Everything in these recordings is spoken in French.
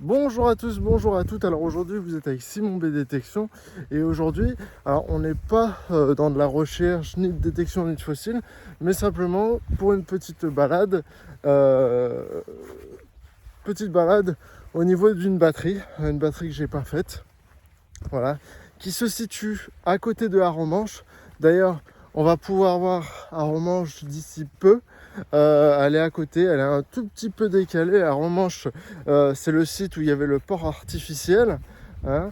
Bonjour à tous, bonjour à toutes. Alors aujourd'hui vous êtes avec Simon B Détection et aujourd'hui, alors on n'est pas dans de la recherche ni de détection ni de fossiles, mais simplement pour une euh, petite balade au niveau d'une batterie, une batterie que j'ai pas faite, voilà, qui se situe à côté de Arromanches. D'ailleurs, on va pouvoir voir Arromanches d'ici peu. Elle est à côté, elle est un tout petit peu décalée. Arromanches, c'est le site où il y avait le port artificiel, hein.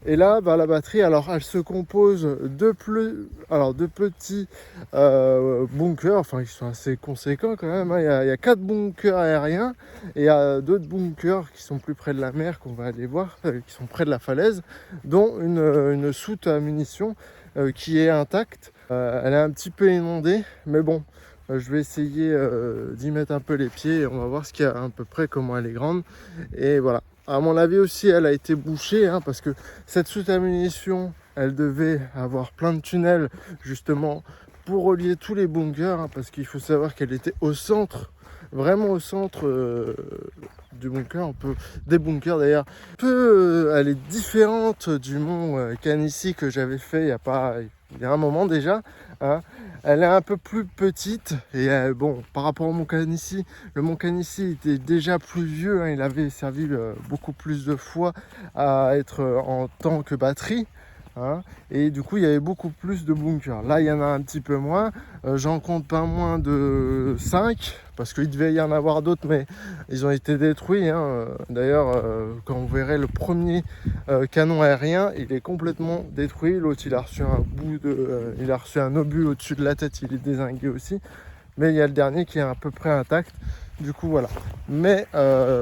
Et là, bah, la batterie, alors elle se compose de petits bunkers, enfin ils sont assez conséquents quand même, hein. Il y a 4 bunkers aériens et il y a d'autres bunkers qui sont plus près de la mer qu'on va aller voir, qui sont près de la falaise, dont une soute à munitions qui est intacte. Elle est un petit peu inondée, mais bon, je vais essayer d'y mettre un peu les pieds et on va voir ce qu'il y a à peu près, comment elle est grande. Et voilà. À mon avis aussi, elle a été bouchée, hein, parce que cette soute à munitions, elle devait avoir plein de tunnels justement pour relier tous les bunkers, hein, parce qu'il faut savoir qu'elle était au centre, vraiment au centre du bunker. Des bunkers d'ailleurs. Elle est différente du mont Canissi que j'avais fait il y a un moment déjà, hein. Elle est un peu plus petite et bon, par rapport au mont Canissi, le mont Canissi était déjà plus vieux, hein. Il avait servi beaucoup plus de fois à être en tant que batterie, hein. Et du coup il y avait beaucoup plus de bunkers. Là il y en a un petit peu moins, j'en compte pas moins de 5 parce qu'il devait y en avoir d'autres, mais ils ont été détruits, hein. D'ailleurs, quand vous verrez le premier canon aérien, il est complètement détruit. L'autre, il a reçu un obus au-dessus de la tête, il est dézingué aussi. Mais il y a le dernier qui est à peu près intact. Du coup, voilà. Mais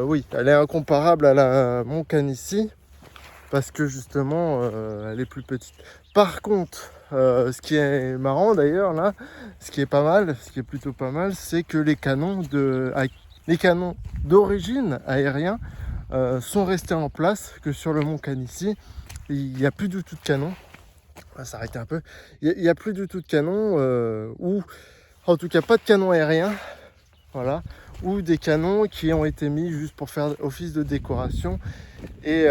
oui, elle est incomparable à la Mont Canissi parce que justement, elle est plus petite. Par contre, ce qui est marrant d'ailleurs là, ce qui est plutôt pas mal, c'est que les canons d'origine aériens sont restés en place, que sur le mont Canissi, il n'y a plus du tout de canon. On va s'arrêter un peu. Il n'y a plus du tout de canon, ou en tout cas pas de canon aérien, voilà, ou des canons qui ont été mis juste pour faire office de décoration et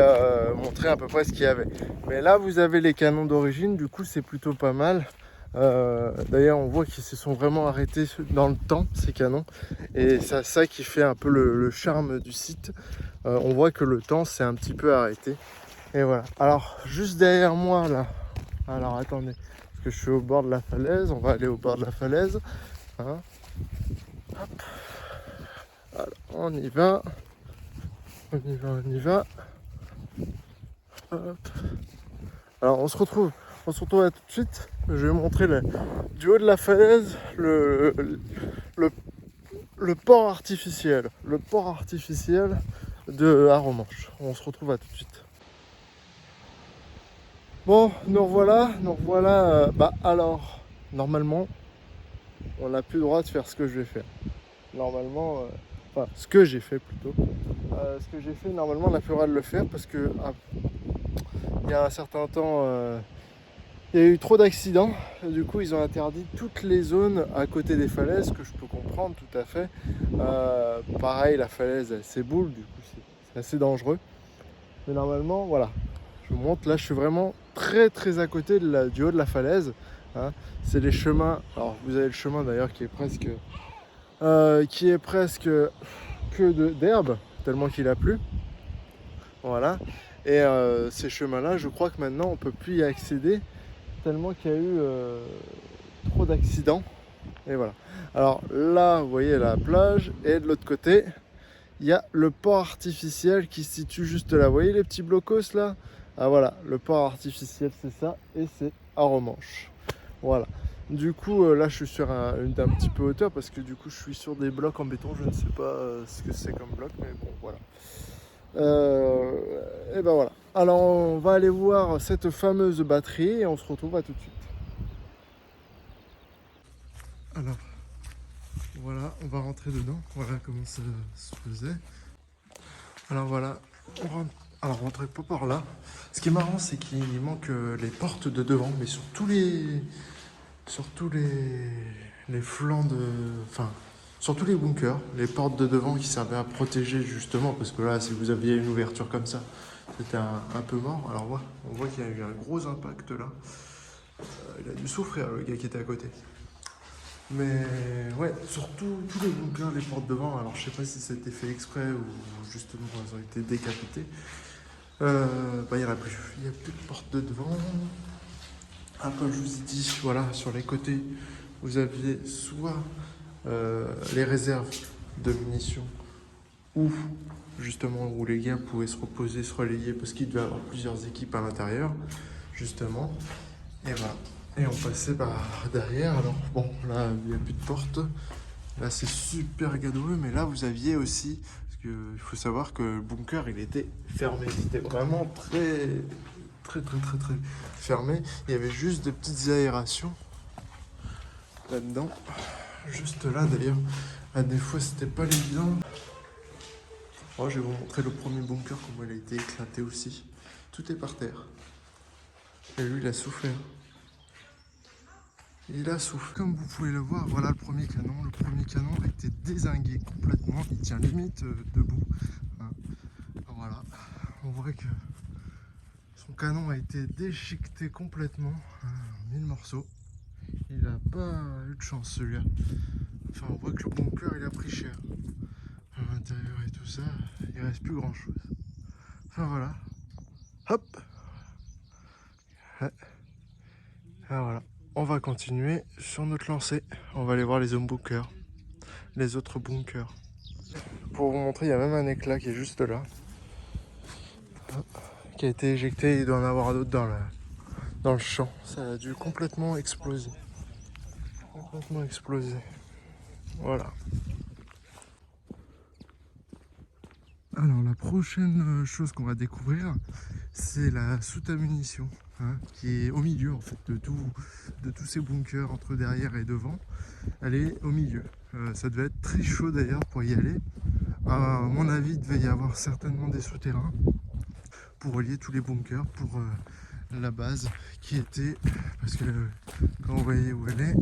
montrer à peu près ce qu'il y avait. Mais là, vous avez les canons d'origine, du coup, c'est plutôt pas mal. D'ailleurs, on voit qu'ils se sont vraiment arrêtés dans le temps, ces canons, et c'est ça qui fait un peu le charme du site. On voit que le temps s'est un petit peu arrêté. Et voilà. Alors, juste derrière moi, là, alors attendez, parce que je suis au bord de la falaise, on va aller au bord de la falaise, hein. Alors, on y va, on y va. Hop. Alors on se retrouve là tout de suite. Je vais vous montrer du haut de la falaise le, le port artificiel de Arromanches. On se retrouve à tout de suite. Bon, nous revoilà. Alors, normalement, on n'a plus le droit de faire ce que je vais faire. Normalement, enfin, ce que j'ai fait plutôt. Ce que j'ai fait, normalement, on n'a plus le droit de le faire parce que il y a un certain temps, il y a eu trop d'accidents. Du coup, ils ont interdit toutes les zones à côté des falaises, que je peux comprendre tout à fait. Pareil, la falaise, elle s'éboule, du coup, c'est assez dangereux. Mais normalement, voilà. Je vous montre, là, je suis vraiment très très à côté du haut de la falaise, hein. C'est les chemins. Alors, vous avez le chemin d'ailleurs qui est presque d'herbe, tellement qu'il a plu. Voilà. Et ces chemins-là, je crois que maintenant, on peut plus y accéder tellement qu'il y a eu trop d'accidents. Et voilà. Alors là, vous voyez la plage, et de l'autre côté, il y a le port artificiel qui se situe juste là. Vous voyez les petits blocos là? Ah voilà, le port artificiel c'est ça, et c'est Arromanches. Voilà. Du coup, là je suis sur un petit peu hauteur parce que du coup je suis sur des blocs en béton. Je ne sais pas ce que c'est comme bloc, mais bon, voilà. Et ben voilà. Alors on va aller voir cette fameuse batterie et on se retrouve à tout de suite. Alors voilà, on va rentrer dedans. Voilà comment ça se faisait. Alors voilà, alors on rentrait pas par là. Ce qui est marrant, c'est qu'il manque les portes de devant, mais sur tous les flancs de, enfin, Surtout les bunkers, les portes de devant qui servaient à protéger justement, parce que là, si vous aviez une ouverture comme ça, c'était un peu mort. Alors on voit qu'il y a eu un gros impact là. Il a dû souffrir, le gars qui était à côté. Mais ouais, surtout tous les bunkers, les portes devant, alors je sais pas si c'était fait exprès ou justement elles ont été décapitées. Il n'y en a plus. Il n'y a plus de portes de devant. Ah, comme je vous ai dit, voilà, sur les côtés, vous aviez soit les réserves de munitions ou justement où les gars pouvaient se reposer, se relayer parce qu'il devait y avoir plusieurs équipes à l'intérieur, justement. Et voilà. Et on passait par derrière. Alors bon, là il n'y a plus de porte. Là c'est super gadouilleux, mais là vous aviez aussi, parce qu'il faut savoir que le bunker il était fermé. C'était vraiment très fermé. Il y avait juste de petites aérations là-dedans. Juste là d'ailleurs. Des fois c'était pas évident. Oh, je vais vous montrer le premier bunker, comment il a été éclaté aussi. Tout est par terre. Et lui, il a souffert. Il a souffert. Comme vous pouvez le voir, voilà le premier canon. Le premier canon a été dézingué complètement. Il tient limite debout. Hein. Voilà. On voit que son canon a été déchiqueté complètement en 1000 morceaux. Il n'a pas eu de chance celui-là. Enfin, on voit que le bunker, il a pris cher. À l'intérieur et tout ça, il reste plus grand-chose. Enfin voilà. Hop. Ouais. Ah, voilà. On va continuer sur notre lancée. On va aller voir les autres bunkers. Les autres bunkers. Pour vous montrer, il y a même un éclat qui est juste là. Qui a été éjecté. Il doit en avoir d'autres dans le champ. Ça a dû complètement exploser. Complètement exploser. Voilà. Alors la prochaine chose qu'on va découvrir, c'est la soute à munitions, hein, qui est au milieu en fait de tous ces bunkers entre derrière et devant. Elle est au milieu. Ça devait être très chaud d'ailleurs pour y aller. À mon avis, il devait y avoir certainement des souterrains pour relier tous les bunkers pour la base qui était, parce que quand vous voyez où elle est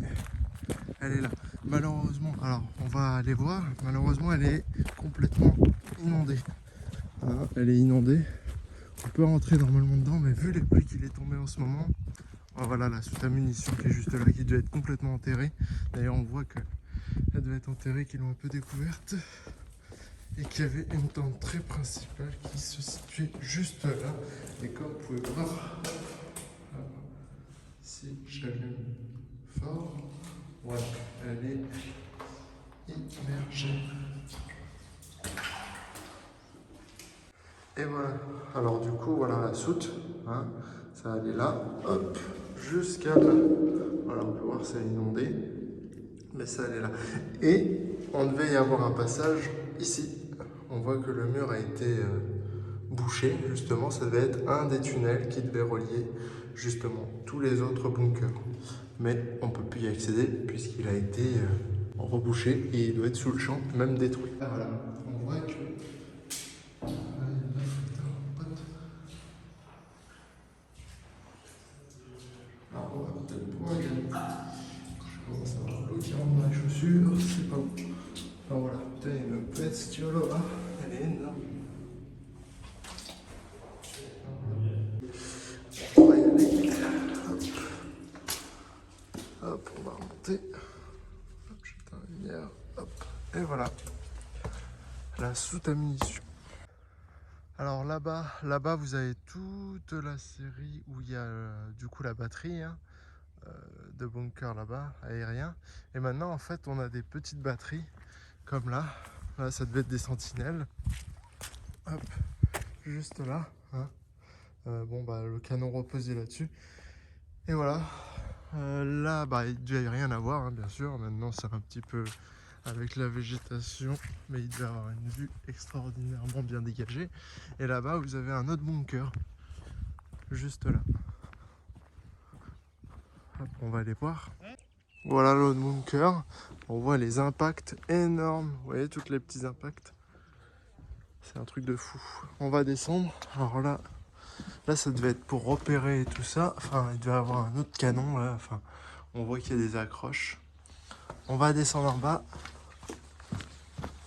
là. Malheureusement, alors on va aller voir, malheureusement elle est complètement inondée. Hein, elle est inondée. On peut rentrer normalement dedans, mais vu les pluies qu'il est tombé en ce moment, voilà la soute à munitions qui est juste là, qui devait être complètement enterrée. D'ailleurs on voit qu'elle devait être enterrée, qu'ils l'ont un peu découverte. Et qu'il y avait une tente très principale qui se situait juste là. Et comme vous pouvez voir, si j'allume fort, voilà, elle est immergée. Et voilà, alors du coup, voilà la soute, hein, ça allait là, hop, jusqu'à là. Voilà, on peut voir c'est inondé, mais ça allait là. Et on devait y avoir un passage ici. On voit que le mur a été bouché, justement, ça devait être un des tunnels qui devait relier justement tous les autres bunkers. Mais on ne peut plus y accéder puisqu'il a été rebouché et il doit être sous le champ, même détruit. Ah, voilà, on voit que... Alors, on va peut-être pouvoir y aller. Je commence à avoir l'eau qui rentre dans les chaussures, c'est pas bon. Alors voilà, putain, il y a une bestiole là, elle est énorme. On va y aller. Hop, on va remonter. Hop, j'éteins la lumière. Hop, et voilà. La soute à munitions. Alors là-bas, vous avez toute la série où il y a du coup la batterie hein, de bunker là-bas, aérien. Et maintenant, en fait, on a des petites batteries comme là. Là, ça devait être des sentinelles. Hop, juste là. Hein. Le canon reposé là-dessus. Et voilà. Là, il devait rien avoir, hein, bien sûr. Maintenant, c'est un petit peu avec la végétation, mais il devait avoir une vue extraordinairement bien dégagée. Et là-bas, vous avez un autre bunker, juste là. Hop, on va aller voir. Voilà l'autre bunker. On voit les impacts énormes. Vous voyez, tous les petits impacts. C'est un truc de fou. On va descendre. Alors là, ça devait être pour repérer tout ça. Enfin, il devait avoir un autre canon là. Enfin, on voit qu'il y a des accroches. On va descendre en bas.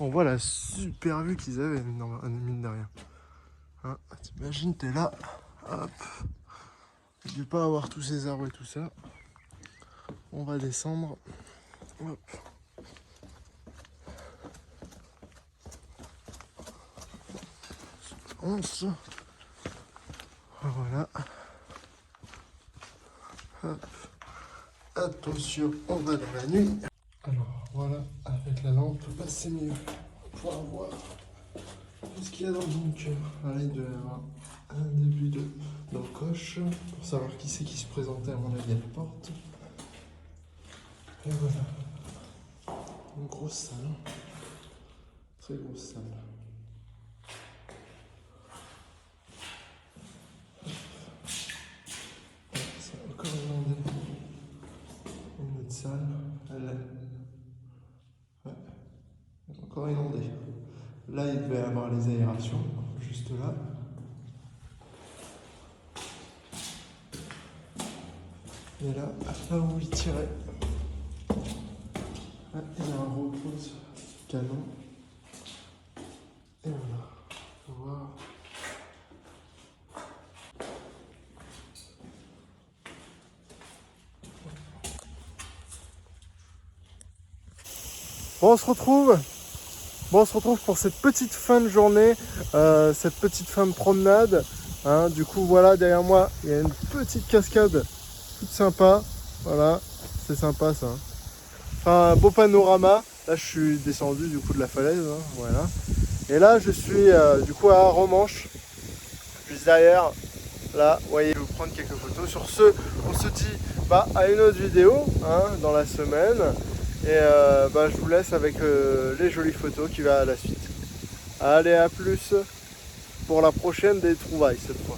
On voit la super vue qu'ils avaient, mine de rien. Hein, t'imagines, t'es là, hop. Je vais pas avoir tous ces arbres et tout ça. On va descendre. Hop. Voilà. Hop. Attention, on va dans la nuit. Alors voilà, avec la lampe, c'est mieux pour voir tout ce qu'il y a dans le bunker. Là, il doit y avoir un début d'encoche pour savoir qui c'est qui se présentait à mon avis à la porte. Et voilà, une grosse salle, très grosse salle. C'est encore inondé. Une autre salle, elle est encore inondée. Là, il devait y avoir les aérations, juste là. Et là où il tirait, là, il y a un repose canon. Et voilà, faut voir. Bon, on se retrouve pour cette petite fin de journée, cette petite fin de promenade. Hein. Du coup, voilà, derrière moi, il y a une petite cascade toute sympa. Voilà, c'est sympa ça. Enfin, un beau panorama. Là, je suis descendu du coup de la falaise. Hein. Voilà. Et là, je suis du coup à Romanche, juste derrière. Là, vous voyez, je vais vous prendre quelques photos. Sur ce, on se dit à une autre vidéo hein, dans la semaine. Et je vous laisse avec les jolies photos qui va à la suite. Allez, à plus pour la prochaine des trouvailles cette fois.